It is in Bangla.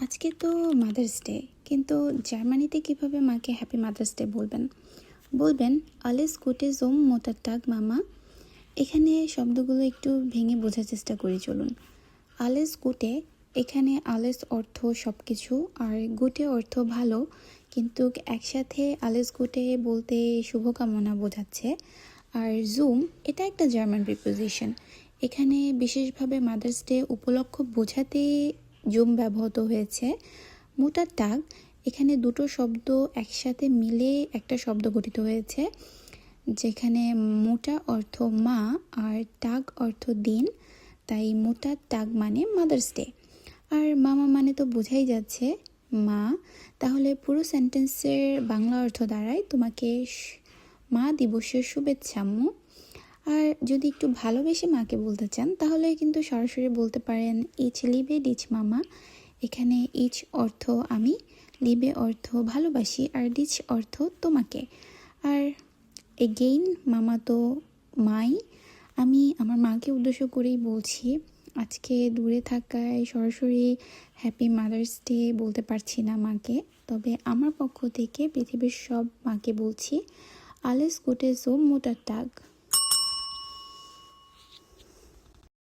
আজকে তো মাদার্স ডে, কিন্তু জার্মানিতে কিভাবে মাকে হ্যাপি মাদার্স ডে বলবেন? বলবেন আলেস গুটে জোম মোটার টাগ মামা। এখানে শব্দগুলো একটু ভেঙে বোঝার চেষ্টা করি চলুন। আলেস গুটে, এখানে আলেস অর্থ সব কিছু আর গুটে অর্থ ভালো, কিন্তু একসাথে আলেস গুটে বলতে শুভকামনা বোঝাচ্ছে। আর জুম, এটা একটা জার্মান প্রিপোজিশন। এখানে বিশেষভাবে মাদার্স ডে উপলক্ষ বোঝাতে জুম ব্যবহৃত হয়েছে। মোটার টাগ, এখানে দুটো শব্দ একসাথে মিলে একটা শব্দ গঠিত হয়েছে, যেখানে মোটা অর্থ মা আর টাগ অর্থ দিন, তাই মোটার টাগ মানে মাদার্স ডে। আর মামা মানে তো বোঝাই যাচ্ছে মা, তাহলে পুরো সেন্টেন্সের বাংলা অর্থ দাঁড়ায় তোমাকে মা দিবসের শুভেচ্ছা আম্মু। আর যদি একটু ভালোবেসে মাকে বলতে চান তাহলে কিন্তু সরাসরি বলতে পারেন ইচ লিবে ডিচ মামা। এখানে ইচ অর্থ আমি, লিবে অর্থ ভালোবাসি, আর ডিচ অর্থ তোমাকে। আর এগেইন মামা তো মাই। আমি আমার মাকে উদ্দেশ্য করেই বলছি, আজকে দূরে থাকায় সরাসরি হ্যাপি মাদার্স ডে বলতে পারছি না মাকে, তবে আমার পক্ষ থেকে পৃথিবীর সব মাকে বলছি আলেস গুটে জো মোটার টাগ।